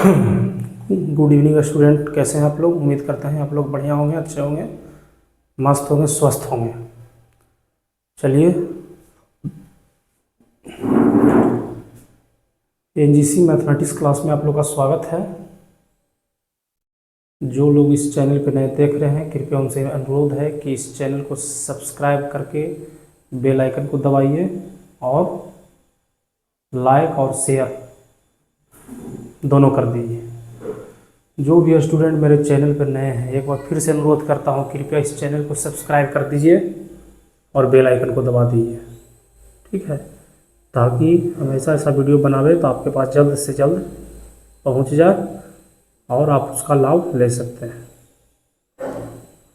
Good evening student, कैसे हैं आप लोग। उम्मीद करते हैं आप लोग बढ़िया होंगे, अच्छे होंगे, मस्त होंगे, स्वस्थ होंगे। चलिए, एनजीसी मैथमेटिक्स क्लास में आप लोग का स्वागत है। जो लोग इस चैनल पर नए देख रहे हैं, कृपया उनसे अनुरोध है कि इस चैनल को सब्सक्राइब करके बेल आइकन को दबाइए और लाइक और शेयर दोनों कर दीजिए। जो भी स्टूडेंट मेरे चैनल पर नए हैं, एक बार फिर से अनुरोध करता हूँ, कृपया इस चैनल को सब्सक्राइब कर दीजिए और बेल आइकन को दबा दीजिए, ठीक है, ताकि हमेशा ऐसा वीडियो बनावे तो आपके पास जल्द से जल्द पहुँच जाए और आप उसका लाभ ले सकते हैं।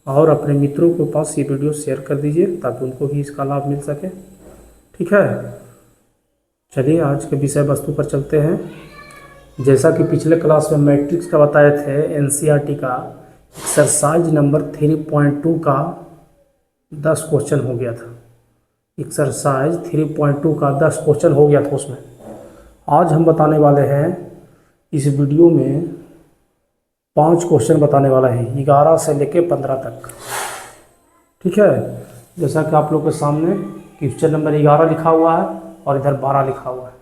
और अपने मित्रों के पास ये वीडियो शेयर कर दीजिए ताकि उनको भी इसका लाभ मिल सके, ठीक है। चलिए, आज के विषय वस्तु पर चलते हैं। जैसा कि पिछले क्लास में मैट्रिक्स का बताए थे, एनसीईआरटी का एक्सरसाइज नंबर 3.2 का 10 क्वेश्चन हो गया था। एक्सरसाइज 3.2 का 10 क्वेश्चन हो गया था उसमें। आज हम बताने वाले हैं इस वीडियो में 5 क्वेश्चन बताने वाला है, 11 से लेके 15 तक, ठीक है। जैसा कि आप लोग के सामने क्वेश्चन नंबर 11 लिखा हुआ है और इधर 12 लिखा हुआ है,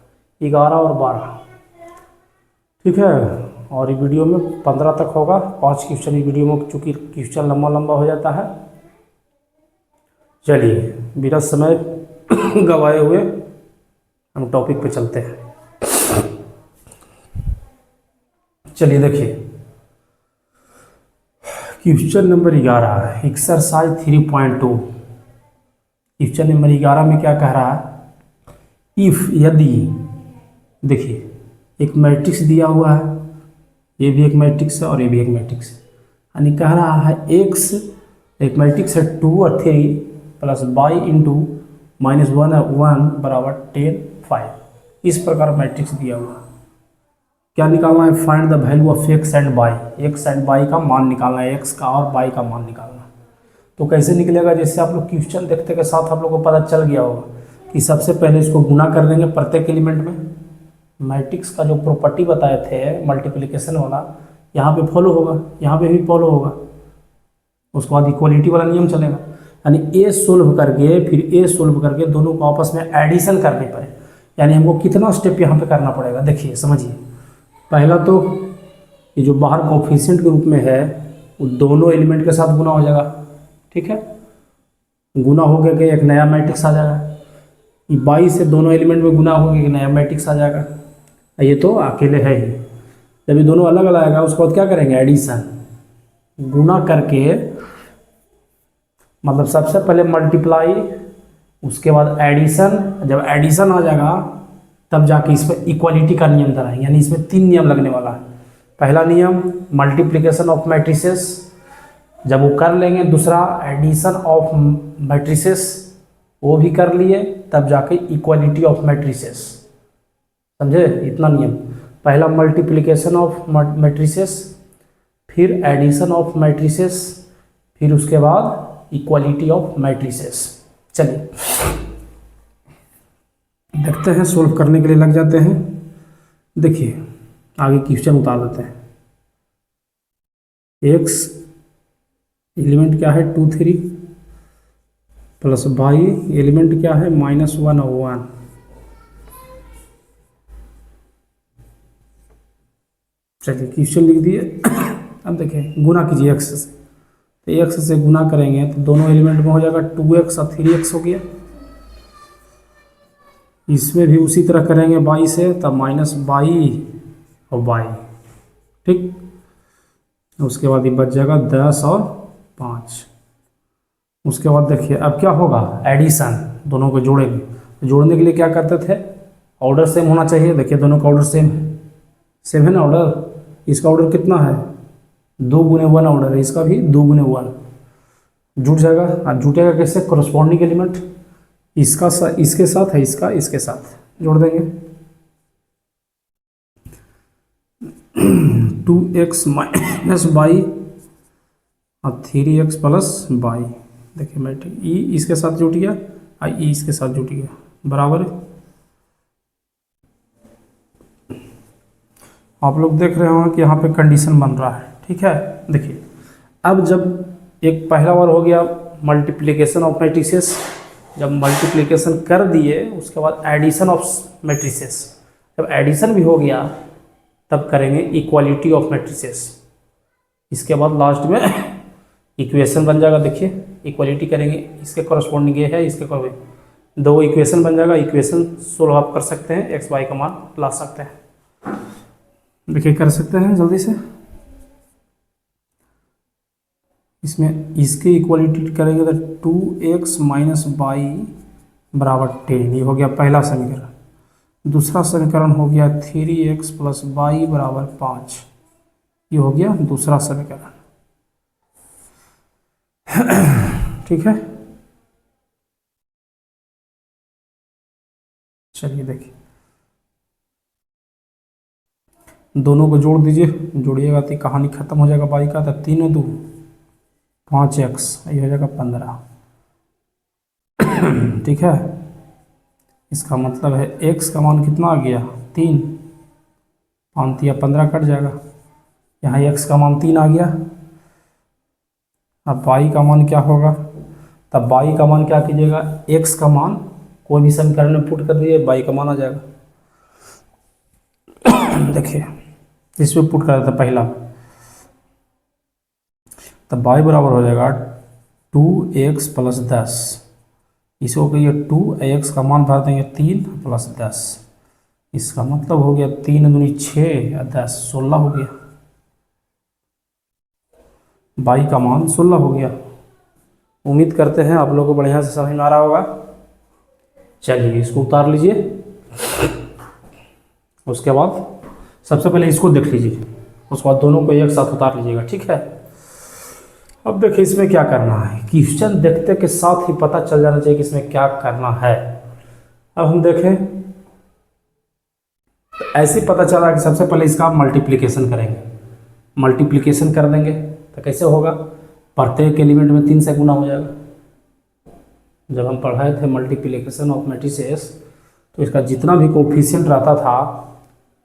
11 और 12, ठीक है। और ये वीडियो में 15 तक होगा। 5 क्वेश्चन इस वीडियो में, चूँकि क्वेश्चन लंबा लंबा हो जाता है। चलिए, बिना समय गवाए हुए हम टॉपिक पे चलते हैं। चलिए देखिए, question number 11 exercise 3.2। Question number 11 में क्या कह रहा है, इफ यदि, देखिए एक मैट्रिक्स दिया हुआ है, ये भी एक मैट्रिक्स है और ये भी एक मैट्रिक्स है, यानी कह रहा है एक्स, एक मैट्रिक्स है 2 और 3 प्लस बाई इंटू -1 और 1 बराबर 10, 5। इस प्रकार मैट्रिक्स दिया हुआ है। क्या निकालना है, find the value of x and by. X and by का मान निकालना है, एक्स का और बाई का मान निकालना है। तो कैसे निकलेगा, जैसे आप लोग क्वेश्चन देखते के साथ आप लोग को पता चल गया होगा कि सबसे पहले इसको गुना कर देंगे प्रत्येक एलिमेंट में। मैट्रिक्स का जो प्रॉपर्टी बताए थे मल्टीप्लिकेशन वाला, यहाँ पे फॉलो होगा, यहाँ पे भी फॉलो होगा। उसके बाद इक्वलिटी वाला नियम चलेगा, यानी ए सोल्व करके फिर ए सोल्व करके दोनों को आपस में एडिशन करने पड़े। यानी हमको कितना स्टेप यहाँ पे करना पड़ेगा, देखिए समझिए। पहला तो ये जो बाहर कोफिशिएंट के रूप में है वो दोनों एलिमेंट के साथ गुना हो जाएगा, ठीक है। गुना हो गया कि एक नया मैट्रिक्स आ जाएगा। ये 22 से दोनों एलिमेंट में गुना हो गया कि नया मैट्रिक्स आ जाएगा। ये तो अकेले है ही। जब ये दोनों अलग अलग आएगा उसके बाद क्या करेंगे, एडिशन। गुना करके मतलब सबसे पहले मल्टीप्लाई, उसके बाद एडिशन। जब एडिशन आ जाएगा तब जाके इस पर इक्वालिटी का नियम धराएंगे, यानी इसमें 3 नियम लगने वाला है। पहला नियम मल्टीप्लिकेशन ऑफ मैट्रिसेस, जब वो कर लेंगे। दूसरा एडिशन ऑफ मैट्रिसेस, वो भी कर लिए, तब जाके इक्वालिटी ऑफ मैट्रिसेस। समझे, इतना नियम। पहला मल्टीप्लिकेशन ऑफ मैट्रिसेस, फिर एडिशन ऑफ मैट्रिसेस, फिर उसके बाद इक्वालिटी ऑफ मैट्रिसेस। चलिए देखते हैं, सोल्व करने के लिए लग जाते हैं। देखिए आगे क्वेश्चन उतार देते हैं। एक्स एलिमेंट क्या है 2, 3 प्लस बाई एलिमेंट क्या है -1 और 1। चलिए क्वेश्चन लिख दिए। अब देखें, गुना कीजिए एक्स से, तो एक्स से गुना करेंगे तो दोनों एलिमेंट में हो जाएगा 2x और 3x हो गया। इसमें भी उसी तरह करेंगे बाई से, तब -22 और बाई, ठीक। उसके बाद ये बच जाएगा 10 और 5। उसके बाद देखिए अब क्या होगा, एडिशन, दोनों को जोड़ेंगे। तो जोड़ने के लिए क्या करते थे, ऑर्डर सेम होना चाहिए। देखिए दोनों का ऑर्डर सेम है ना ऑर्डर। इसका ऑर्डर कितना है, 2 × 1 ऑर्डर है, इसका भी 2 × 1 जुट जाएगा। और जुटेगा कैसे, कोरस्पॉन्डिंग एलिमेंट इसका इसके साथ है, इसका इसके साथ जोड़ देंगे। 2x - बाई और 3x प्लस बाई। देखिए मैट्रिक्स ई इसके साथ जुट गया और ई इसके साथ जुट गया, बराबर है। आप लोग देख रहे होंगे कि यहाँ पे कंडीशन बन रहा है, ठीक है। देखिए अब जब एक पहला बार हो गया मल्टीप्लिकेशन ऑफ मैट्रिसेस, जब मल्टीप्लिकेशन कर दिए उसके बाद एडिशन ऑफ मैट्रिसेस, जब एडिशन भी हो गया तब करेंगे इक्वालिटी ऑफ मैट्रिसेस। इसके बाद लास्ट में इक्वेशन बन जाएगा। देखिए इक्वालिटी करेंगे, इसके कॉरस्पॉन्डिंग ये है, इसके कॉरस्पॉन्डिंग दो इक्वेशन बन जाएगा। इक्वेशन सोल्व आप कर सकते हैं, एक्स वाई का मान ला सकते हैं। देखिए कर सकते हैं जल्दी से। इसमें इसकी इक्वालिटी करेंगे तो 2x माइनस वाई बराबर 10, ये हो गया पहला समीकरण। दूसरा समीकरण हो गया 3x प्लस वाई बराबर 5, ये हो गया दूसरा समीकरण, ठीक है। चलिए देखिए दोनों को जोड़ दीजिए, जोड़िएगा तो कहानी खत्म हो जाएगा। बाई का तो 3 2 5x, ये हो जाएगा 15, ठीक है। इसका मतलब है x का मान कितना आ गया 3, 5 या 15 कट जाएगा, यहाँ x का मान 3 आ गया। अब y का मान क्या होगा, तब y का मान क्या कीजिएगा, x का मान कोई भी समीकरण में पुट कर दिए, y का मान आ जाएगा। देखिए इसमें पुट कर देता पहला, तब y बराबर हो जाएगा 2x प्लस 10, इसको कहिए 2, x का मान भर देंगे 3 प्लस 10, इसका मतलब हो गया 3 दूनी 6 या 10 16 हो गया। y का मान 16 हो गया। उम्मीद करते हैं आप लोगों को बढ़िया से समझ में आ रहा होगा। चलिए इसको उतार लीजिए। उसके बाद सबसे पहले इसको देख लीजिए, उसके बाद दोनों को एक साथ उतार लीजिएगा, ठीक है। अब देखिए इसमें क्या करना है, क्वेश्चन देखते के साथ ही पता चल जाना चाहिए कि इसमें क्या करना है। अब हम देखें तो ऐसे ही पता चला कि सबसे पहले इसका मल्टीप्लिकेशन करेंगे, मल्टीप्लिकेशन कर देंगे तो कैसे होगा, प्रत्येक एलिमेंट में 3 से गुना हो जाएगा। जब हम पढ़ाए थे मल्टीप्लिकेशन ऑफ मैट्रिसेस तो इसका जितना भी कोफिशिएंट रहता था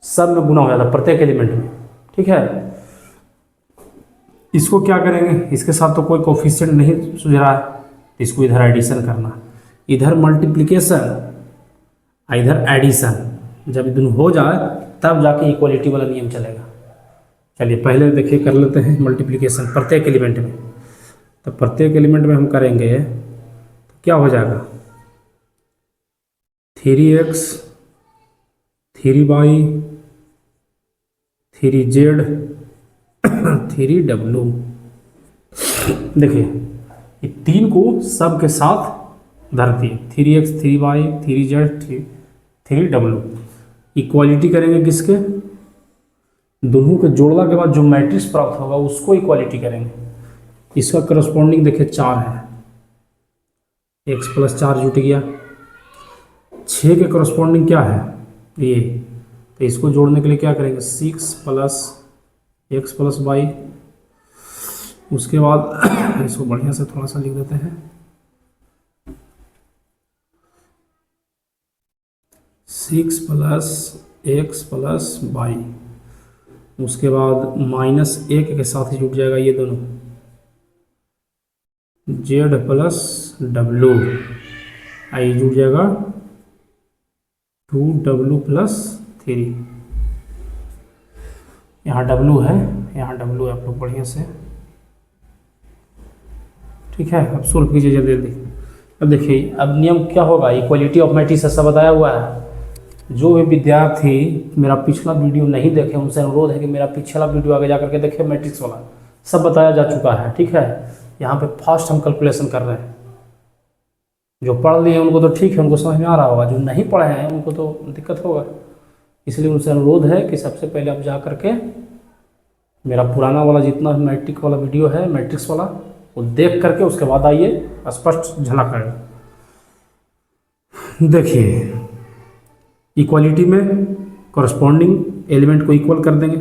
सब में गुना हो जाता प्रत्येक एलिमेंट में, ठीक है। इसको क्या करेंगे, इसके साथ तो कोई कोफिशिएंट नहीं सूझ रहा है, इसको इधर एडिशन करना, इधर मल्टीप्लिकेशन इधर एडिशन, जब दोनों हो जाए तब जाके इक्वलिटी वाला नियम चलेगा। चलिए पहले देखिए कर लेते हैं मल्टीप्लिकेशन प्रत्येक एलिमेंट में। तो प्रत्येक एलिमेंट में हम करेंगे तो क्या हो जाएगा 3x 3y 3z 3w। देखिए ये 3 को सब के साथ धर दिए, 3x 3y 3z 3w। Equality करेंगे किसके, दोनों के जोड़ने के बाद जो मैट्रिक्स प्राप्त होगा उसको इक्वालिटी करेंगे। इसका करस्पॉन्डिंग देखिए 4 है, x प्लस 4 जुट गया। 6 के करस्पॉन्डिंग क्या है ये, तो इसको जोड़ने के लिए क्या करेंगे 6 प्लस x प्लस वाई। उसके बाद इसको बढ़िया से थोड़ा सा लिख देते हैं, 6 प्लस x प्लस वाई। उसके बाद -1 के साथ ही जुट जाएगा ये दोनों, z प्लस w, आई जुट जाएगा 2w प्लस 3। यहाँ w है, यहाँ w है, आप लोग बढ़िया से, ठीक है। अब सोल्व कीजिए जल्दी जल्दी। अब देखिए अब नियम क्या होगा, इक्वालिटी ऑफ मैट्रिक्स सब बताया हुआ है। जो भी विद्यार्थी मेरा पिछला वीडियो नहीं देखे उनसे अनुरोध है कि मेरा पिछला वीडियो आगे जा करके देखें, मैट्रिक्स वाला सब बताया जा चुका है, ठीक है। यहाँ पे फास्ट हम कैलकुलेशन कर रहे हैं, जो पढ़ लिए उनको तो ठीक है, उनको समझ में आ रहा होगा, जो नहीं पढ़े हैं उनको तो दिक्कत होगा। इसलिए उनसे अनुरोध है कि सबसे पहले आप जा करके मेरा पुराना वाला जितना मैट्रिक वाला वीडियो है, मैट्रिक्स वाला, वो देख करके उसके बाद आइए, स्पष्ट झलक आएगा। देखिए इक्वालिटी में कॉरस्पॉन्डिंग एलिमेंट को इक्वल कर देंगे।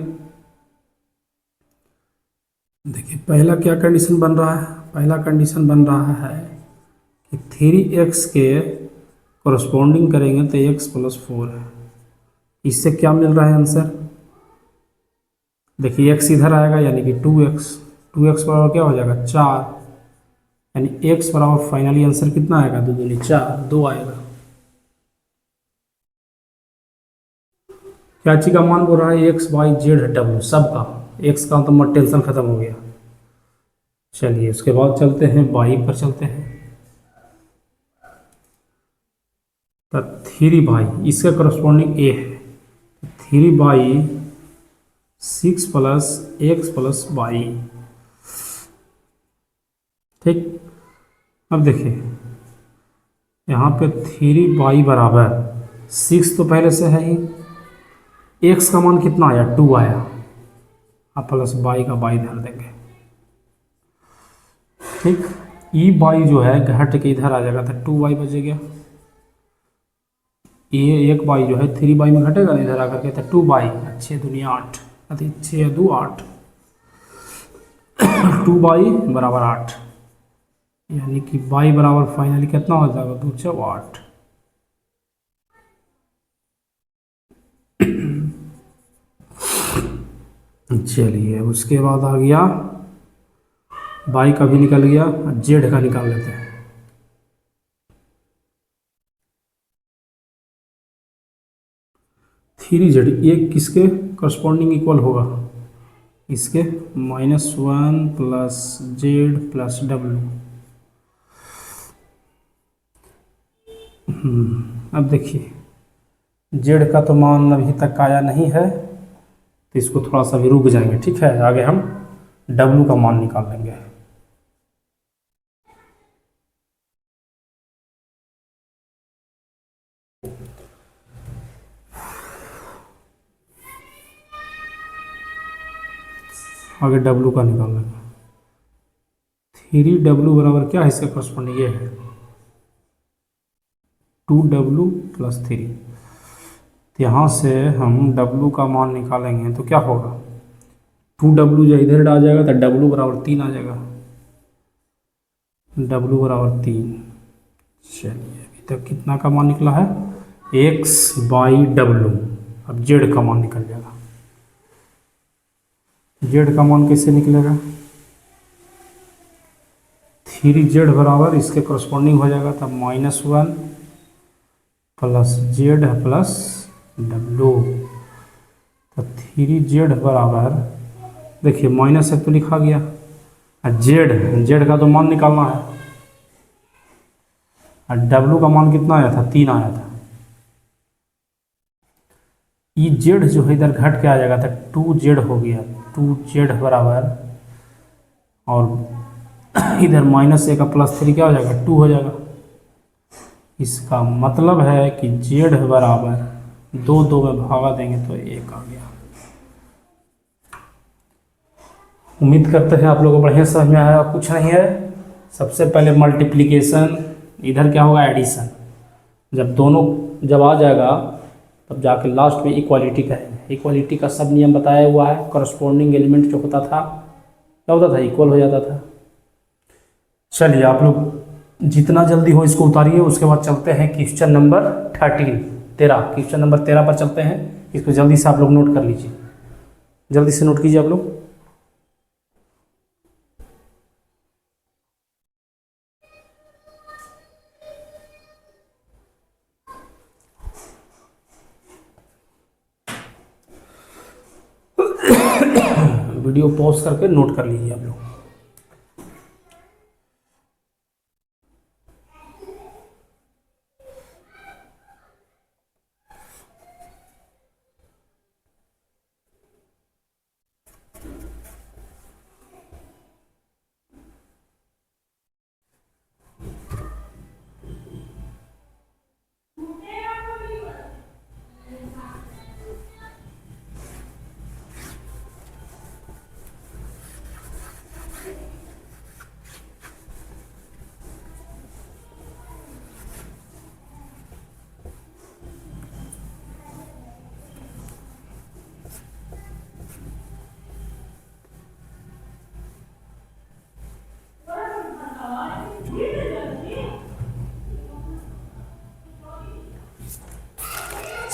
देखिए पहला क्या कंडीशन बन रहा है, पहला कंडीशन बन रहा है कि 3x के कॉरस्पॉन्डिंग करेंगे तो x प्लस 4 है। इससे क्या मिल रहा है आंसर, देखिए x इधर आएगा यानी कि 2x, 2x बराबर क्या हो जाएगा 4, यानी x बराबर फाइनली आंसर कितना आएगा, 2 दूनी 4, 2 आएगा। क्या चीज़ का मान बोल रहा है, एक्स वाई जेड डब्ल्यू सबका, एक्स का तो मत टेंशन खत्म हो गया। चलिए उसके बाद चलते हैं वाई पर चलते हैं। तो 3 बाई इसका करस्पॉन्डिंग ए है, 3 by 6 plus x plus y. ठीक, अब देखिए यहाँ पे 3 बाई बराबर 6 तो पहले से है ही, एक्स का मान कितना आया 2 आया, अब प्लस बाई का बाई धर देंगे। ठीक, ई बाई जो है घट के इधर आ जाएगा तो 2 बाई बचेगा, ये 1 बाई जो है 3 बाई में घटेगा ना इधर आकर के, तो 2 बाई 6 दूनी 8, अति 6 2 8, 2 बाई बराबर 8, यानी कि बाई बराबर फाइनली कितना हो जाएगा 2 6 8। चलिए उसके बाद आ गया बाई का भी निकल गया, जेड का निकाल लेते हैं। थ्री जेड ये किसके करस्पॉन्डिंग इक्वल होगा, इसके -1 प्लस जेड प्लस डब्ल्यू। अब देखिए जेड का तो मान अभी तक आया नहीं है, तो इसको थोड़ा सा भी रुक जाएंगे। ठीक है, आगे हम डब्ल्यू का मान निकाल लेंगे। आगे डब्ल्यू का निकाल लेंगे। 3W बराबर क्या है, इसका करस्पॉन्डिंग ये है 2W प्लस 3। यहाँ से हम W का मान निकालेंगे तो क्या होगा, 2W जो इधर आ जाएगा तो W बराबर 3 आ जाएगा, W बराबर 3। चलिए अभी तक कितना का मान निकला है, x बाई डब्ल्यू। अब जेड का मान निकल जाएगा, जेड का मान कैसे निकलेगा, 3Z बराबर इसके करस्पॉन्डिंग हो जाएगा तब -1 प्लस जेड प्लस डब्ल्यू। तो 3Z बराबर देखिए माइनस एक तो लिखा गया, और जेड का तो मान निकालना है, और डब्ल्यू का मान कितना आया था 3 आया था। ई जेड जो है इधर घट के आ जाएगा तो 2Z हो गया, 2Z बराबर और इधर -1 का +3 क्या हो जाएगा 2 हो जाएगा। इसका मतलब है कि जेड बराबर 2 2 में भागा देंगे तो 1 आ गया। उम्मीद करते हैं आप लोगों को बढ़िया समझ में आया। कुछ नहीं है, सबसे पहले मल्टीप्लिकेशन, इधर क्या होगा एडिशन, जब दोनों जब आ जाएगा तब जाके लास्ट में इक्वालिटी करेंगे। इक्वालिटी का सब नियम बताया हुआ है, करस्पॉन्डिंग एलिमेंट जो होता था क्या होता था, इक्वल हो जाता था। चलिए आप लोग जितना जल्दी हो इसको उतारिए, उसके बाद चलते हैं क्वेश्चन नंबर 13। क्वेश्चन नंबर 13 पर चलते हैं। इसको जल्दी से आप लोग नोट कर लीजिए, जल्दी से नोट कीजिए आप लोग। वीडियो पॉज करके नोट कर लीजिए आप लोग।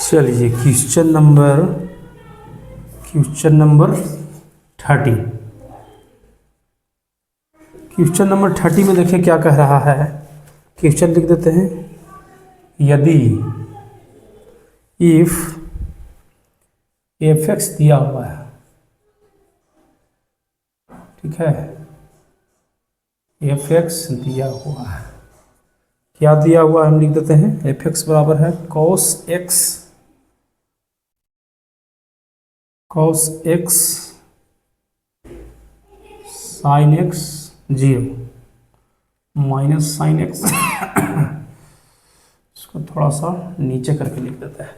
चलिए क्वेश्चन नंबर 30। क्वेश्चन नंबर 30 में देखिए क्या कह रहा है। क्वेश्चन लिख देते हैं, यदि इफ एफ एक्स दिया हुआ है, ठीक है, एफ एक्स दिया हुआ है, क्या दिया हुआ है हम लिख देते हैं, एफ एक्स बराबर है cos x sine x 0 minus sine x इसको थोड़ा सा नीचे करके लिख देते हैं,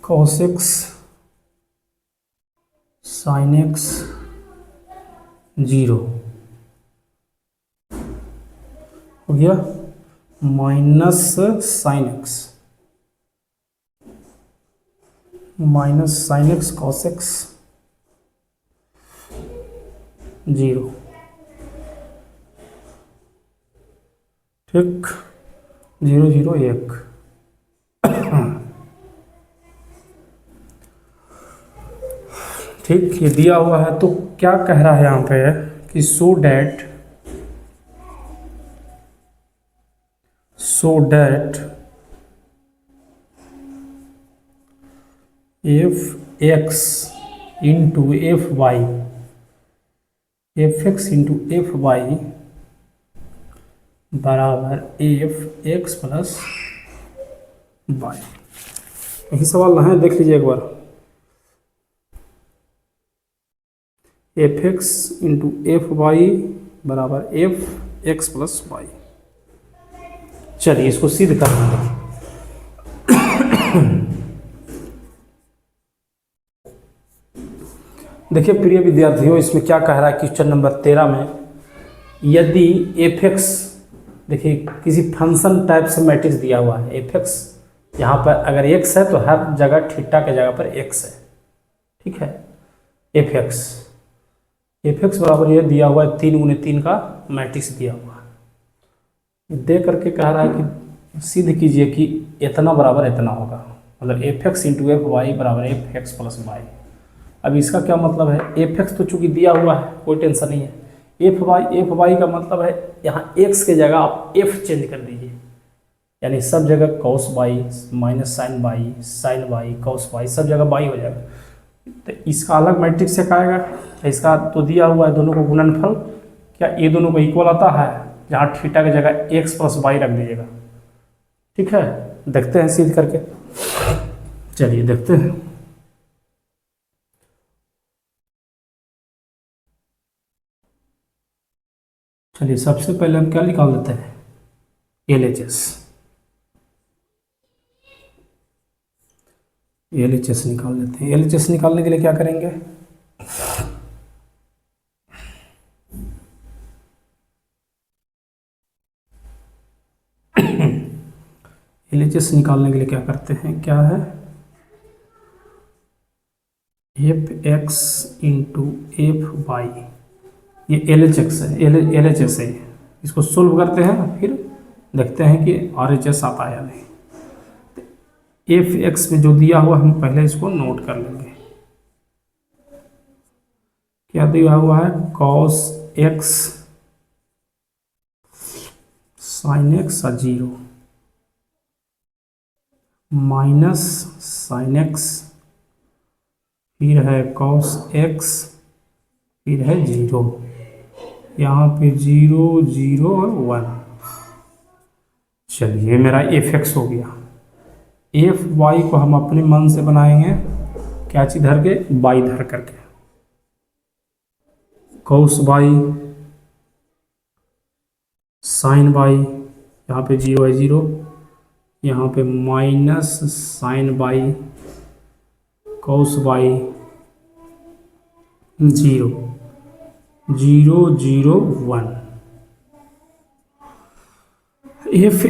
कॉस एक्स साइन एक्स 0 हो गया, minus sine x cos x 0, ठीक, 0 0 1। ठीक, ये दिया हुआ है तो क्या कह रहा है यहाँ पे कि so that F x into F Y बराबर एफ एक्स प्लस वाई। यही सवाल ना है, देख लीजिए एक बार, F x into F Y बराबर एफ एक्स प्लस वाई। चलिए इसको सिद्ध कर लेंगे। देखिए प्रिय विद्यार्थियों, इसमें क्या कह रहा है क्वेश्चन नंबर 13 में, यदि एफ एक्स, देखिए किसी फंक्शन टाइप से मैट्रिक्स दिया हुआ है, एफ एक्स यहाँ पर अगर एक्स है तो हर जगह थीटा के जगह पर एक्स है, ठीक है, एफ एक्स बराबर ये दिया हुआ है 3 × 3 का मैट्रिक्स दिया हुआ है, दे करके कह रहा है कि सिद्ध कीजिए कि इतना बराबर इतना होगा, मतलब f x into F Y बराबर एफ एक्स प्लस वाई। अब इसका क्या मतलब है, एफ एक्स तो चूंकि दिया हुआ है कोई टेंशन नहीं है, एफ वाई का मतलब है यहाँ एक्स के जगह आप एफ चेंज कर दीजिए, यानी सब जगह cos y minus sine y cos y सब जगह वाई हो जाएगा। तो इसका अलग मैट्रिक्स से आएगा, इसका तो दिया हुआ है दोनों को गुणनफल, क्या ये दोनों को इक्वल आता है, जहाँ थीटा की जगह एक्स प्लस वाई रख दीजिएगा, ठीक है। देखते हैं सिद्ध करके, चलिए देखते हैं। चलिए सबसे पहले हम क्या निकाल लेते हैं, LHS निकाल लेते हैं। LHS निकालने के लिए क्या करेंगे, LHS निकालने के लिए क्या करते हैं, क्या है, f x into F y, ये LHS है, इसको सोल्व करते हैं फिर देखते हैं कि RHS आता है या नहीं। एफ एक्स में जो दिया हुआ हम पहले इसको नोट कर लेंगे, क्या दिया हुआ है, cos x sine x 0 minus sine x, फिर है कॉस एक्स, फिर है 0, यहाँ पे 0 0 और 1। चलिए मेरा एफ एक्स हो गया, एफ वाई को हम अपने मन से बनाएंगे, क्या चीज धर के, वाई धर करके, कॉस वाई साइन वाई, यहाँ पे 0 है 0, यहाँ पे minus sine y cos y 0 0 0 1। F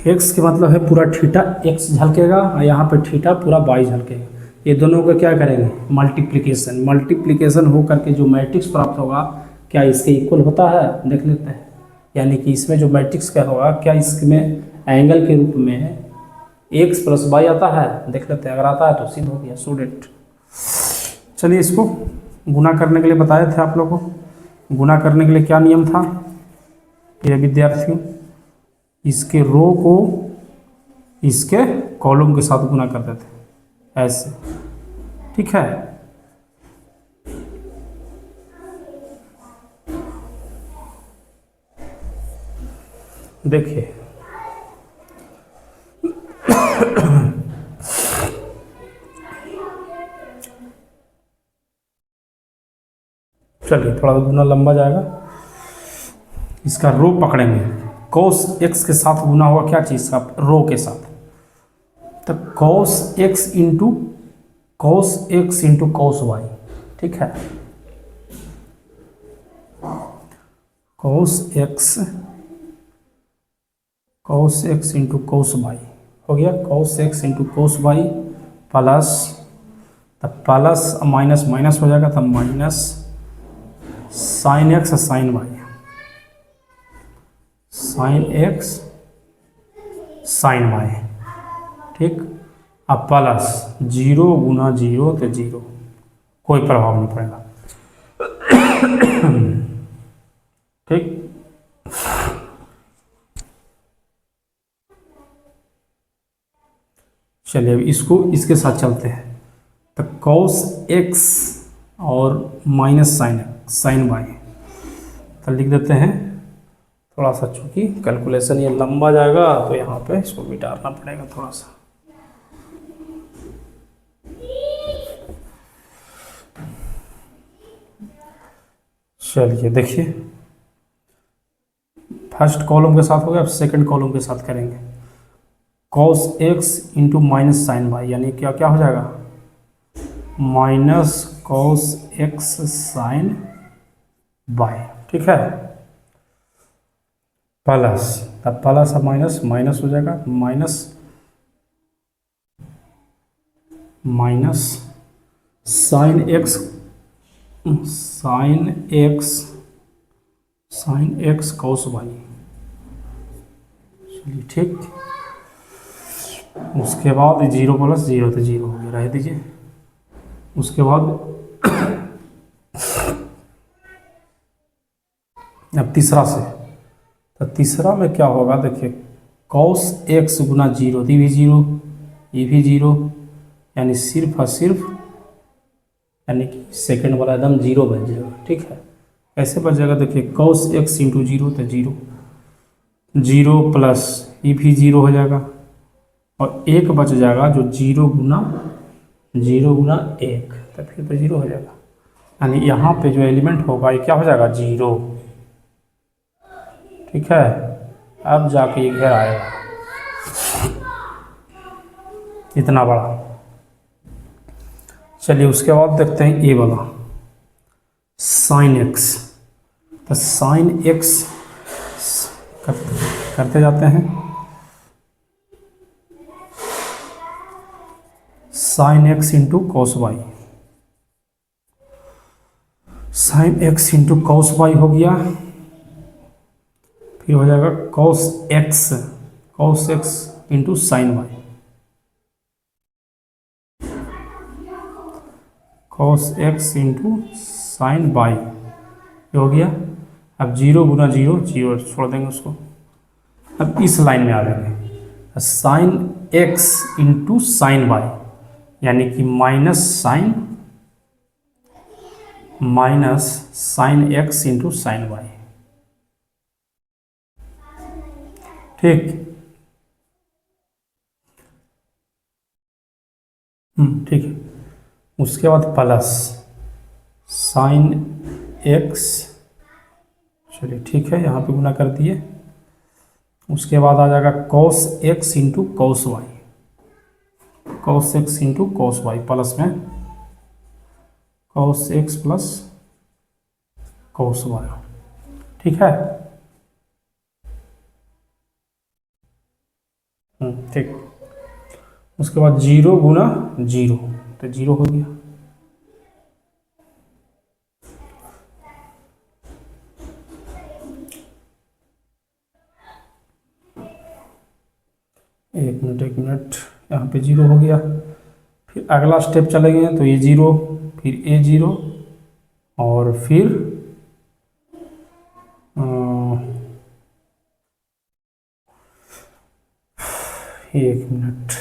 x के मतलब है पूरा थीटा एक्स झलकेगा और यहाँ पे थीटा पूरा वाई झलकेगा। ये दोनों का क्या करेंगे, मल्टीप्लिकेशन। मल्टीप्लिकेशन हो करके जो मैट्रिक्स प्राप्त होगा क्या इसके इक्वल होता है, देख लेते हैं। यानी कि इसमें जो मैट्रिक्स क्या होगा, क्या इसमें एंगल के रूप में एक्स प्लस वाई आता है, देख लेते हैं। अगर आता है तो सिद्ध हो गया स्टूडेंट। चलिए इसको गुना करने के लिए बताए थे आप लोगों को। गुना करने के लिए क्या नियम था, ये विद्यार्थियों, इसके रो को इसके कॉलम के साथ गुना करते थे ऐसे, ठीक है। देखिए चलिए थोड़ा गुना लंबा जाएगा, इसका रो पकड़ेंगे। कॉस एक्स के साथ गुना होगा क्या चीज़ का, रो के साथ। तो cos x into cos Y, ठीक है। Cos x into cos y हो गया। Cos x into cos Y plus, तब प्लस माइनस माइनस हो जाएगा, तब minus sine x sine y, sine x sine y, ठीक। अब प्लस 0 गुना 0 तो 0, कोई प्रभाव नहीं पड़ेगा, ठीक। चलिए अब इसको इसके साथ चलते हैं। तो कॉस एक्स और माइनस साइन वाई, तो लिख देते हैं। थोड़ा सा चूंकि कैलकुलेशन ये लंबा जाएगा तो यहाँ पे इसको मिटाना पड़ेगा थोड़ा सा। चलिए देखिए, फर्स्ट कॉलम के साथ हो गया, अब सेकंड कॉलम के साथ करेंगे। Cos x into minus sine y, यानी क्या क्या हो जाएगा, minus cos x sine y, ठीक है। प्लस, तब प्लस अब माइनस माइनस हो जाएगा, minus sine x cos y, चलिए ठीक। उसके बाद 0 प्लस 0 तो 0 हो गया, रह दीजिए। उसके बाद अब तीसरा से, तो तीसरा में क्या होगा, देखिए कॉस एक्स गुना 0, ये भी 0, ये भी 0, यानी सिर्फ और सिर्फ, यानी कि सेकंड वाला एकदम 0 बन जाएगा, ठीक है। कैसे बच जाएगा, देखिए कॉस एक्स इंटू 0 तो 0, 0 प्लस ये भी 0 हो जाएगा, और एक बच जाएगा जो 0 गुना 1, तो फिर तो 0 हो जाएगा। यानी यहाँ पे जो एलिमेंट होगा ये क्या हो जाएगा, 0, ठीक है। अब जाके ये घेर आएगा इतना बड़ा। चलिए उसके बाद देखते हैं ये वाला साइन एक्स, तो साइन एक्स करते जाते हैं। Sine x into cos y, sine x into cos y हो गया। फिर हो जाएगा cos x into sine y, cos x into sine y हो गया। अब 0 गुना 0 0, छोड़ देंगे उसको। अब इस लाइन में आ जाएंगे, sine x into sine y, यानी कि minus sine x into sine y, ठीक। ठीक है। उसके बाद प्लस साइन एक्स, चलिए ठीक है, यहाँ पे गुना कर दिए। उसके बाद आ जाएगा cos x into cos Y, cos x into cos Y, plus में cos x plus cos Y, ठीक है। ठीक। उसके बाद 0 गुना 0, तो 0 हो गया। एक मिनट, यहाँ पे 0 हो गया। फिर अगला स्टेप चलेंगे तो ये 0, फिर ये 0, और फिर एक मिनट,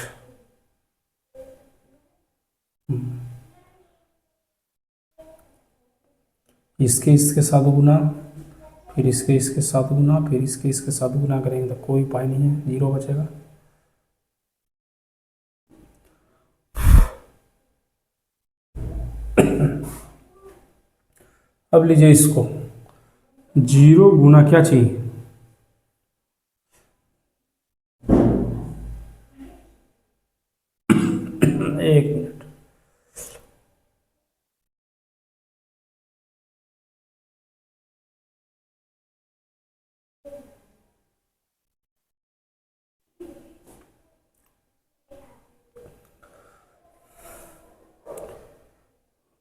इसके साथ गुना, फिर इसके साथ गुना, फिर इसके साथ गुना करेंगे तो कोई उपाय नहीं है, 0 बचेगा। अब लीजिए इसको, 0 गुना क्या चाहिए, एक मिनट,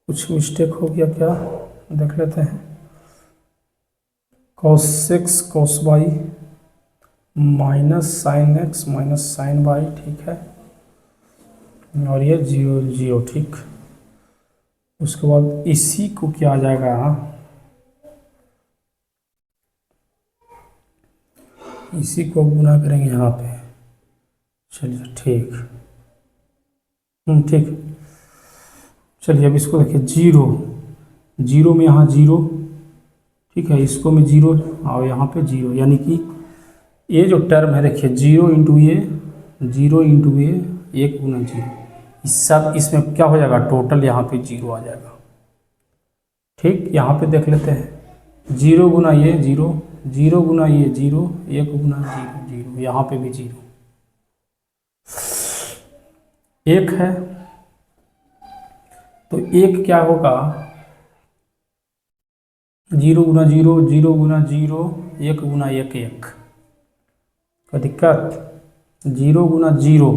कुछ मिस्टेक हो गया क्या, देख लेते हैं। cos x cos y minus sine x minus sine y, ठीक है, और ये 0 0, ठीक। उसके बाद इसी को क्या आ जाएगा, इसी को गुना करेंगे यहाँ पे, चलिए ठीक, ठीक। चलिए अब इसको देखिए, 0 0 में यहाँ 0, ठीक है, इसको में 0 और यहाँ पे 0, यानी कि ये जो टर्म है देखिए 0 इंटू ये 0 इंटू ये 1 गुना 0, इस सब इसमें क्या हो जाएगा, टोटल यहाँ पे 0 आ जाएगा। ठीक, यहाँ पे देख लेते हैं, 0 गुना ये 0, 0 गुना ये 0, 1 गुना 0 0, यहाँ पे भी 0, 1 है, तो 1 क्या होगा, 0 गुना 0, 0 गुना 0, 1 गुना 1 1, कोई दिक्कत, 0 गुना 0,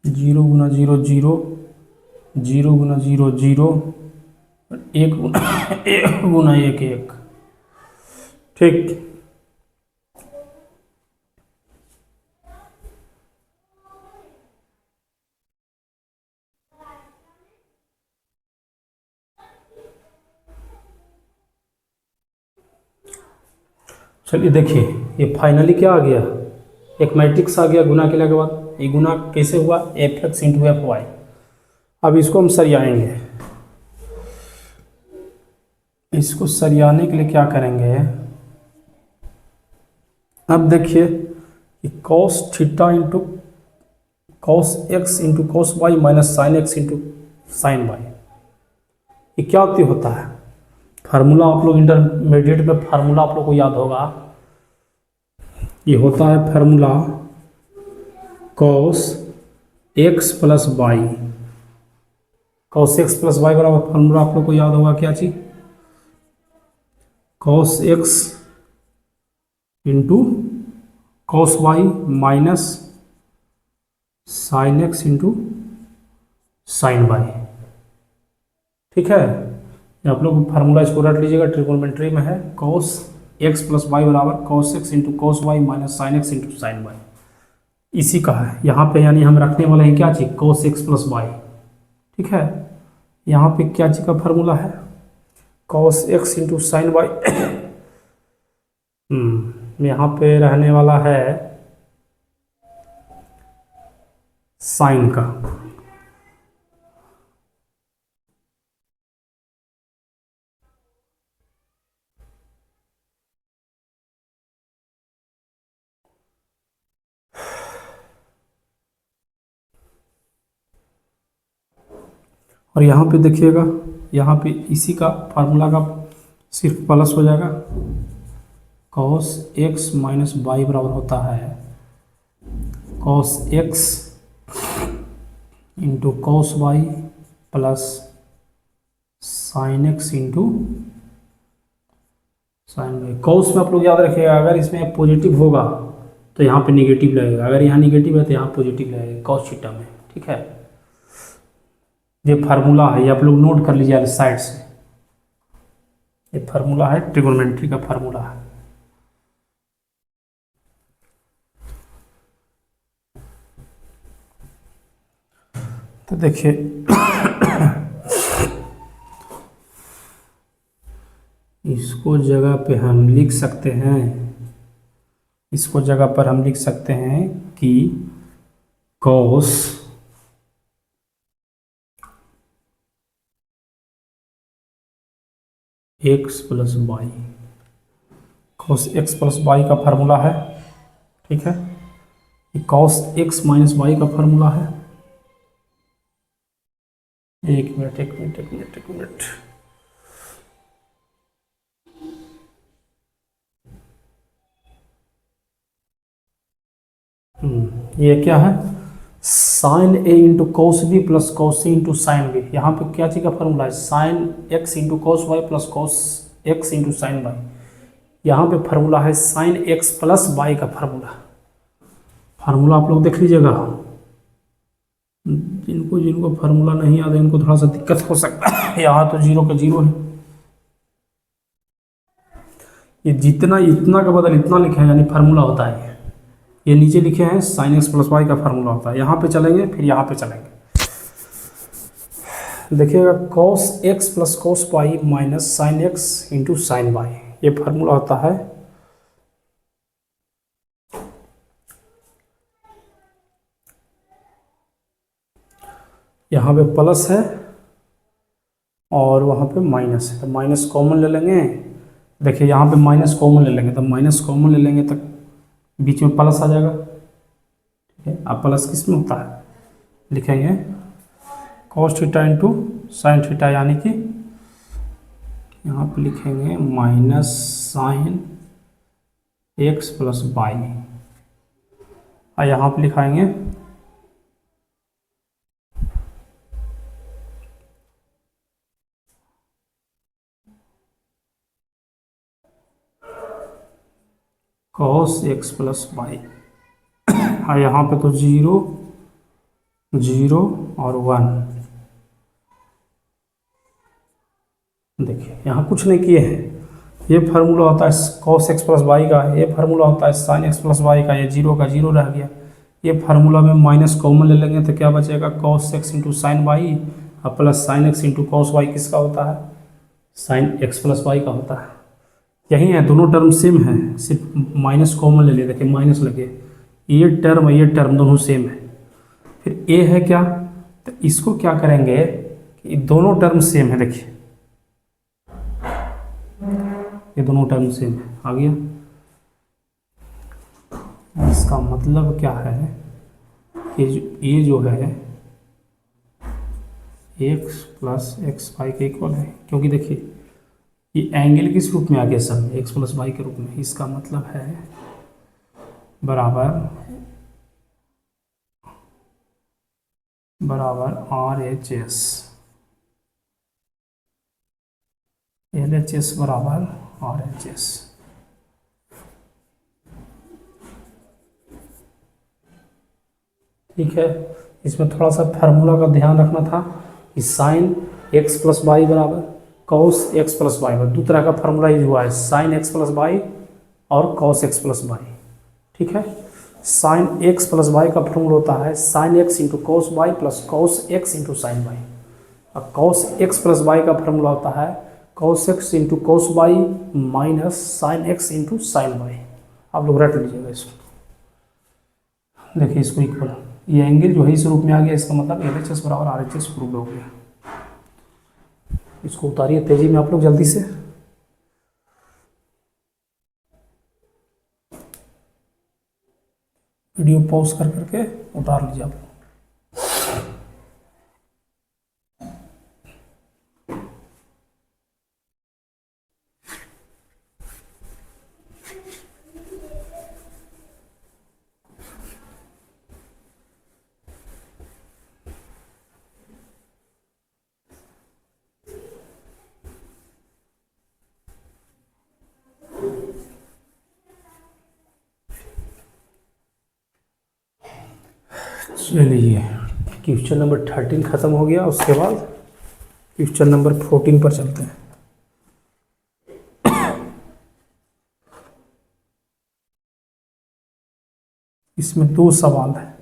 जीरो गुना 0 0, 0 गुना 0 0, 1 गुना 1 गुना 1 1, ठीक। चलिए देखिए, ये फाइनली क्या आ गया, एक मैट्रिक्स आ गया गुना के बाद। ये गुना कैसे हुआ, f x into F y. अब इसको हम सरियाएंगे, इसको सरियाने के लिए क्या करेंगे, अब देखिए कि cos theta into cos x into cos y minus sine x into sine y, ये क्या होता है, फार्मूला आप लोग इंटरमीडिएट में फार्मूला आप लोग को याद होगा, ये होता है formula cos x plus y, cos x plus y बराबर फार्मूला आप लोग को याद होगा क्या चीज, cos x into cos y minus sine x into sine y, ठीक है। आप लोग फार्मूला इसको रट लीजिएगा, ट्रिगोनोमेट्री में है, cos x प्लस वाई बराबर cos x into cos y minus sine x into sine y, इसी का है यहाँ पे, यानी हम रखने वाले हैं क्या चीज, cos x प्लस वाई, ठीक है। यहाँ पे क्या चीज का फार्मूला है, cos x into sine Y, यहाँ पे रहने वाला है साइन का, और यहाँ पे देखिएगा, यहाँ पे इसी का फार्मूला का सिर्फ प्लस हो जाएगा, cos x माइनस वाई बराबर होता है cos x into cos y plus sine x into sine by cos में आप लोग याद रखिएगा, अगर इसमें पॉजिटिव होगा तो यहाँ पे निगेटिव लगेगा, अगर यहाँ निगेटिव है तो यहाँ पॉजिटिव लगेगा कॉस थीटा में। ठीक है, ये फार्मूला है, ये आप लोग नोट कर लीजिए साइड से, ये फार्मूला है, ट्रिगोनोमेट्री का फार्मूला है। तो देखिए इसको जगह पे हम लिख सकते हैं, इसको जगह पर हम लिख सकते हैं कि cos x plus y, cos x plus Y का फार्मूला है। ठीक है, ये cos x माइनस वाई का फार्मूला है। एक मिनट एक मिनट एक मिनट एक मिनट, ये क्या है, sine A into cos B plus cos C into sine B. यहाँ पे क्या चीज़ का फॉर्मूला है, sine x into cos Y plus cos X into sine Y. यहाँ पे फार्मूला है साइन एक्स प्लस वाई का फार्मूला। फार्मूला आप लोग देख लीजिएगा, जिनको जिनको फार्मूला नहीं आता इनको थोड़ा सा दिक्कत हो सकता है। यहाँ तो जीरो का जीरो है, ये जितना इतना का बदल इतना लिखे हैं यानी फार्मूला होता है। ये नीचे लिखे हैं साइन एक्स प्लस वाई का फार्मूला होता है। यहाँ पे चलेंगे फिर यहाँ पे चलेंगे, देखिएगा cos x plus cos y minus sine x into sine y, ये फार्मूला होता है। यहाँ पे प्लस है और वहाँ पे माइनस है, तो माइनस कॉमन ले लेंगे। देखिए यहाँ पे माइनस कॉमन ले लेंगे, तो माइनस कॉमन ले लेंगे तो बीच में प्लस आ जाएगा। ठीक है, अब प्लस किस में होता है, लिखेंगे cos theta into sine theta, यानी कि यहाँ पे लिखेंगे minus sine x plus y, और यहाँ पे लिखाएंगे कॉस एक्स प्लस वाई, और यहाँ पे तो जीरो जीरो और वन। देखिए यहाँ कुछ नहीं किए हैं, ये फार्मूला होता है कॉस एक्स प्लस वाई का, ये फार्मूला होता है साइन एक्स प्लस वाई का, ये जीरो का जीरो रह गया। ये फार्मूला में माइनस कॉमन ले लेंगे तो क्या बचेगा, cos x into sine Y और plus sine x into cos Y किसका होता है, साइन एक्स प्लस वाई का होता है। यही है, दोनों टर्म सेम है, सिर्फ माइनस कॉमन ले लिए। देखिए माइनस लगे, ये टर्म दोनों सेम है। फिर ए है क्या, तो इसको क्या करेंगे कि दोनों टर्म सेम है। देखिए ये दोनों टर्म सेम है, आ गया। इसका मतलब क्या है, ये जो है एक्स प्लस एक्स वाई के इक्वल है, क्योंकि देखिए ये एंगल किस रूप में आ गया, सब एक्स प्लस वाई के रूप में। इसका मतलब है बराबर बराबर R H S, L H S बराबर आर एच एस। ठीक है, इसमें थोड़ा सा फार्मूला का ध्यान रखना था कि साइन एक्स प्लस वाई बराबर कॉस एक्स प्लस वाई, दो तरह का फार्मूला यूज हुआ है, साइन एक्स प्लस वाई और कॉस एक्स प्लस वाई। ठीक है, साइन एक्स प्लस वाई का फार्मूला होता है sine x into cos Y plus cos x into sine Y, और कॉस एक्स प्लस वाई का फार्मूला होता है cos x into cos y minus sine x into sine Y. आप लोग रट लीजिएगा इसको। देखिए इसको इक्वल, ये एंगल जो है इस रूप में आ गया, इसका मतलब एल एच एस बराबर आर एच एस प्रूव हो गया। इसको उतारिए तेजी में आप लोग जल्दी से। वीडियो पॉज कर करके उतार लीजिए आप। चलिए क्वेश्चन नंबर 13 ख़त्म हो गया। उसके बाद क्वेश्चन नंबर 14 पर चलते हैं। इसमें 2 सवाल है।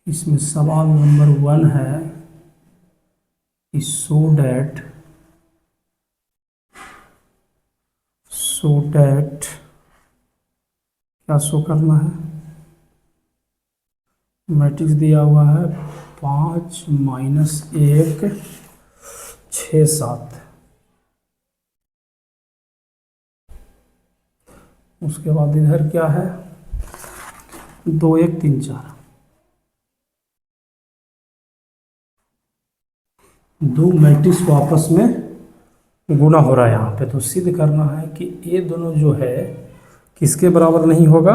इसमें सवाल नंबर 1 है कि सो डैट क्या शो करना है। मैट्रिक्स दिया हुआ है 5 - 1 6 7। उसके बाद इधर क्या है 2 1 3 4। 2 मैट्रिक्स को आपस में गुना हो रहा है यहाँ पे। तो सिद्ध करना है कि ये दोनों जो है किसके बराबर नहीं होगा,